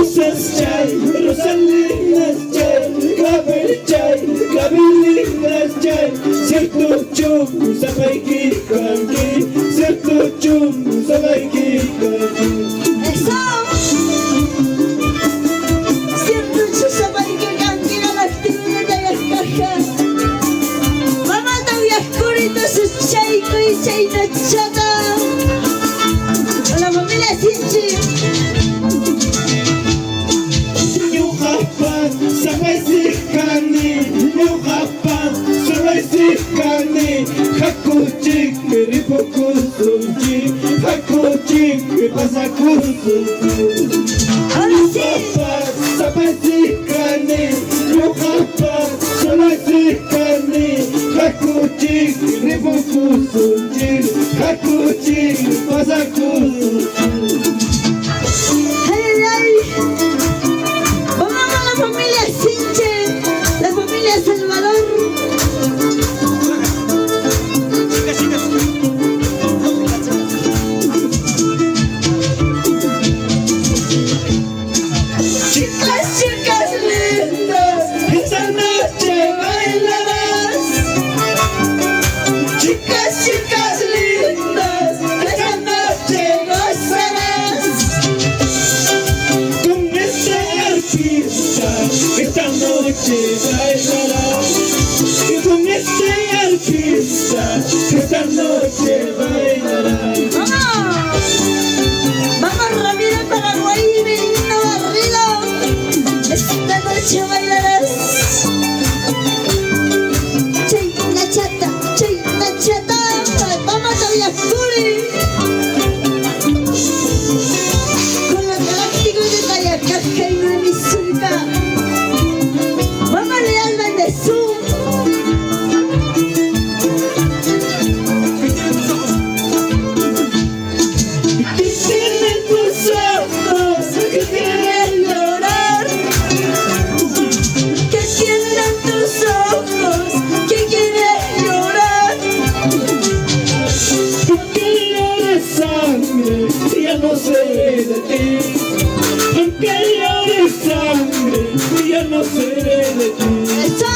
Rosas-Chay, Rosalinas-Chay, Clavel-Chay, Clavelinas-Chay, Sirtu-Chum, Sabay-Kikanki, Sirtu-Chum, Sabay-Kikanki. Eso. Sirtu-Chum, Sabay-Kikanki, Galactina de las cajas. Mamá no viajurito, sus chayco y chayna chata. Con la familia Sinchi. Sabay-Sikani, Yuhapan, Sabay-Sikani, Hakuchik, Ripokusunchi, Hakuchik, Pasakusunchi. Ahora sí. Sabay-Sikani, Yuhapan, Sabay-Sikani, Hakuchik, Ripokusunchi, Hakuchik, Pasakusunchi. Salvador. Chicas, chicas lindas, esta noche bailarás. Chicas, chicas lindas, esta noche gozarás. Con este artista, esta noche bailarás. Y con este artista, esta noche bailarás. ¡Vamos! ¡Vamos, Ramiro Paraguay y Benito Barrido! Esta noche bailarás. Chayna chata, vamos a Viajuri. Con los galácticos de Tayacaja y Nueva Zulca. Vamos a Leal Bendezú. No seré de ti, aunque llores sangre, ya no seré de ti. ¡Eso!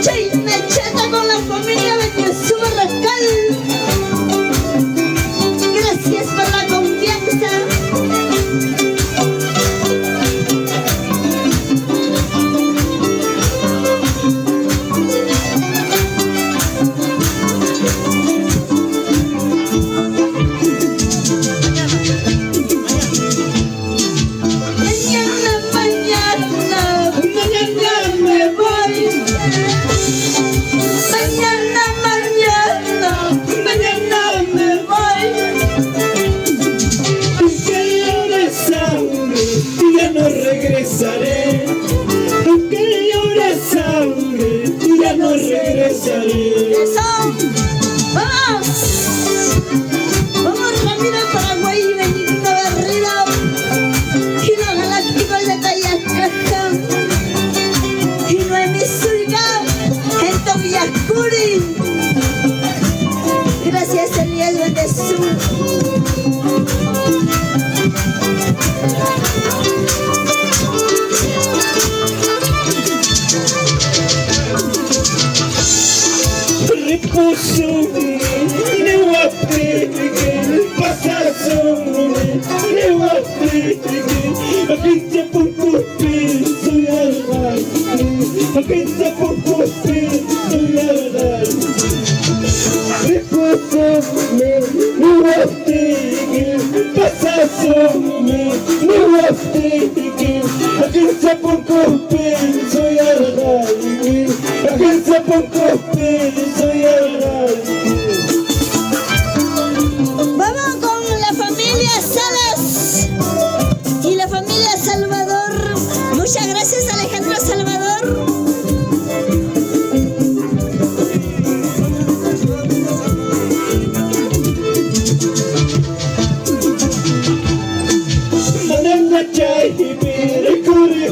Chayna chata con la familia Bendezú Barrascal. Gracias por la confianza. Regresaré, aunque llore sangre, ya no regresaré. ¡Eso! ¡Vamos! Vamos, Ramiro Paraguay y Benito Barrido. Y los galácticos de Tayacaja. Y Nueva Zulca. En Viajuri. Gracias, Elías Bendezú. Ripusume, Newapiki, Pasasume, Newapiki, Akinta Pupupi, Suyarday, Akinta Pupupi, Suyarday. Ripusume, Newapiki, Pasasume, Newapiki, Akinta Pupupi, Suyarday, Akinta Pupupi, Suyarday. Vamos con la familia Salas y la familia Salvador. Muchas gracias, Alejandro Salvador. Manana Chay, Piri Kuri,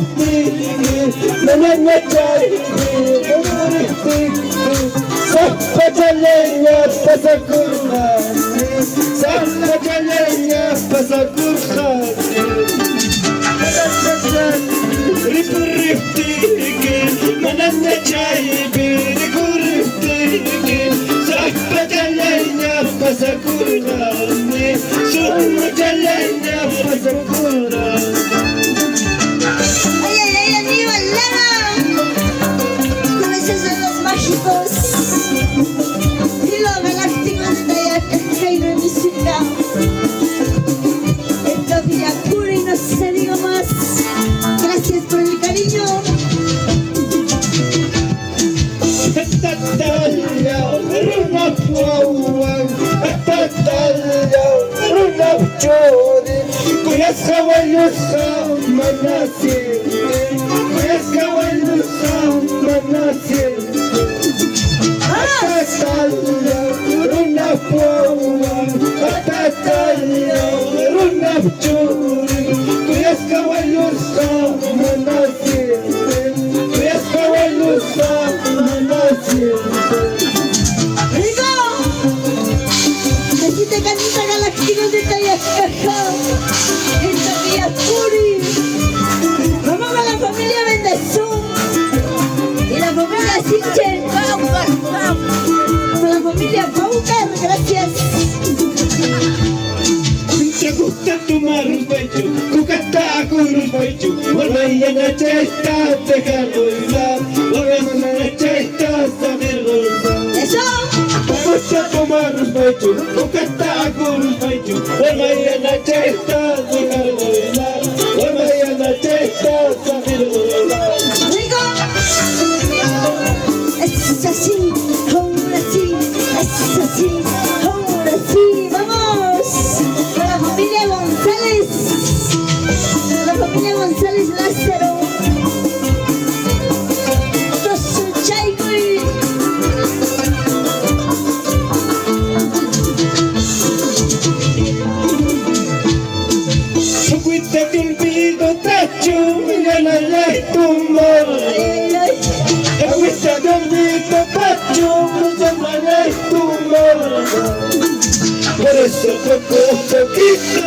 Galáctico de Tayacaja, en Tapiyapuri. Vamos con la familia Bendezú y la familia Sinchen. Con la familia Paucar, gracias. Te gusta tomar un pecho, cucata con un pecho, vuelve a la chesta, dejar bailar, vuelve a la chesta, saber gozar. Eso. Te gusta tomar un pecho, cucata con un pecho, vuelve a la chesta, dejar bailar, vuelve a la chesta, saber gozar. Rico. Es así, ahora sí, es así, ahora sí, vamos. Con la familia González, la familia González Lázaro. Tosuchaicoy. Agüita te olvido, tacho, mira la tumba. Ay, ay. Agüita te olvido, tacho, mira la tumba. Por eso poco a poquito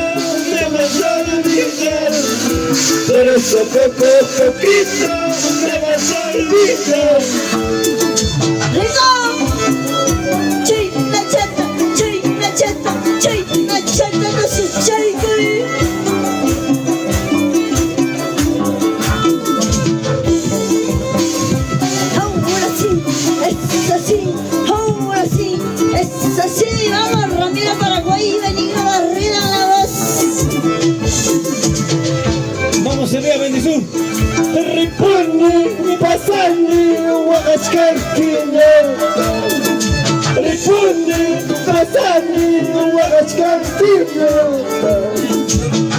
me vas a olvidar. Por eso poco a poquito me vas a olvidar. Rico. Chuy, la chata, chuy, la chata, chuy, la chata, tosuchaicoy. Ahora sí, es así, ahora sí, es así. Vamos, Ramiro Paraguay y Benigno Barrera en la voz. Vamos a ver a Bendezú. Repone mi pasarle o agachcartino. Repone pasarle o agachcartino.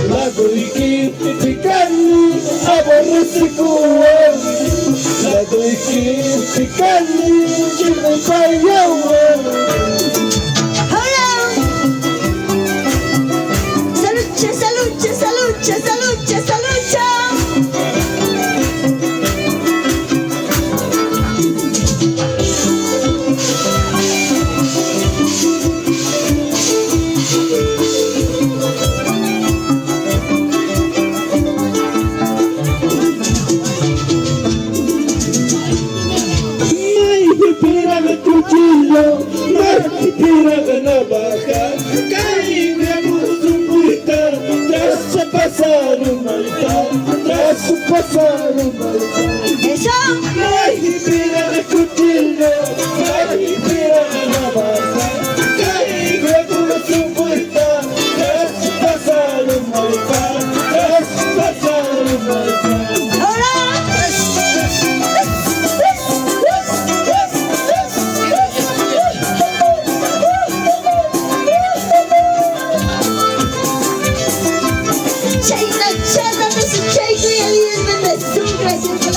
La corriquí picani aborrece cuba. La corriquí picani chile payagua. Ahora. Salucha, salucha, salucha, salucha, salucha. Tira cuchillo, tira la navaja, caíme a su puerta, tras a pasar un altar, tras a pasar un altar. Eso. Ay, tira el cuchillo, ay, tira la navaja, caíme a su puerta, tras a pasar un altar, tras a pasar un altar. Ahora. Chaita, chata, tosuchaicoy, el líder Bendezú, gracias.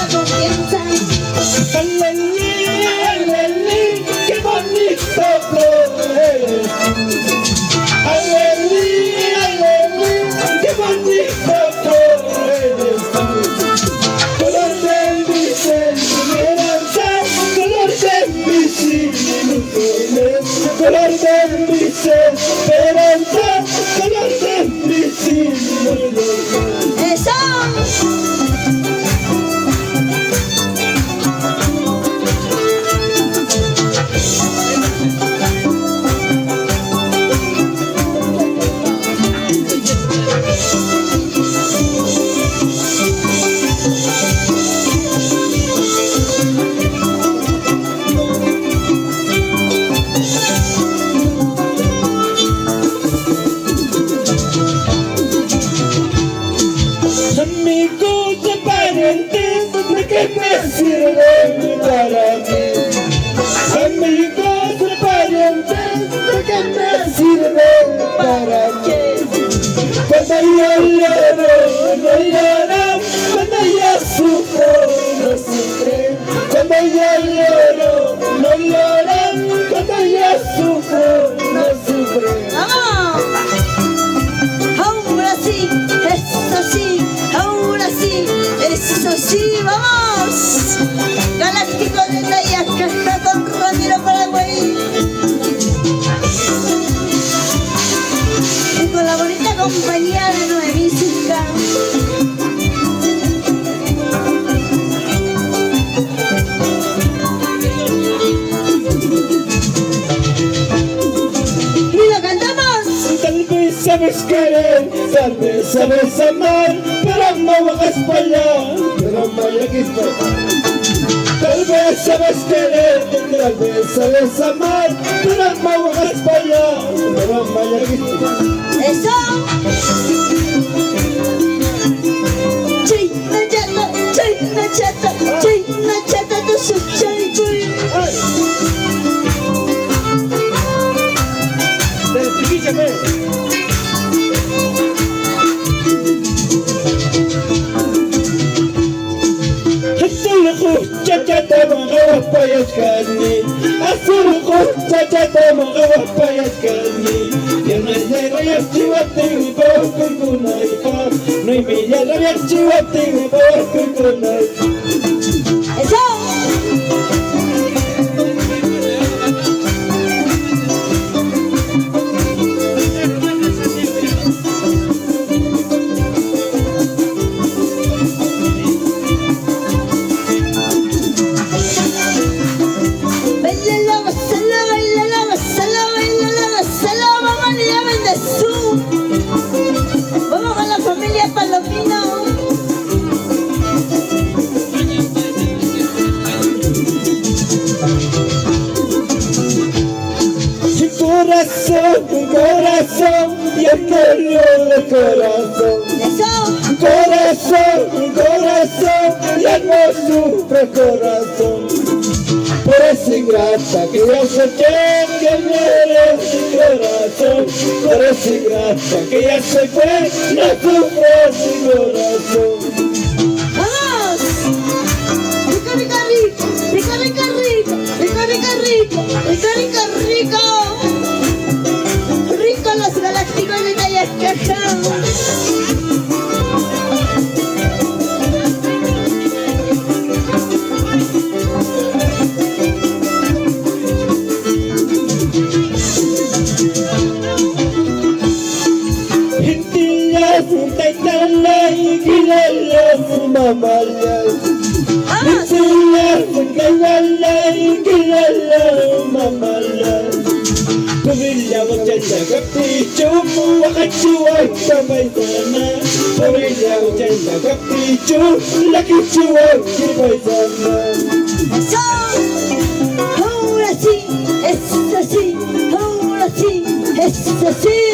sabes querer, tal vez sabes amar, pero no vayas para allá, pero vaya que estoy. Tal vez sabes querer, tal vez sabes amar, pero no vayas para allá, pero vaya que estoy. Eso. Chay, nachata, tu su chay, cuy. Chachata mga payas kani, asurko chachata mga payas kani. Yan ay nagayas chiwating ibaw ko'y kunay pa, no'y miyalagay chiwating ibaw ko'y kunay. Eso. Vamos con la familia Palomino. Corazón, y el querido corazón. Eso. Corazón, ya no sufre corazón. Por esa ingrata que yo sé que muere mi corazón. Por esa ingrata que ya se fue, no sufre mi corazón. ¡Vamos! ¡Rico, rico, rico! ¡Rico, rico, rico! ¡Rico, rico, rico! ¡Rico, rico, rico! ¡Rico los galácticos de Nayacaja! Pamilya mo dyan sa kapricho mo, wakachiwag sabay sana. Pamilya mo dyan sa kapricho, lakichiwag sabay sana. ¡Eso! ¡Ahora sí! ¡Es así! ¡Ahora sí! ¡Es así!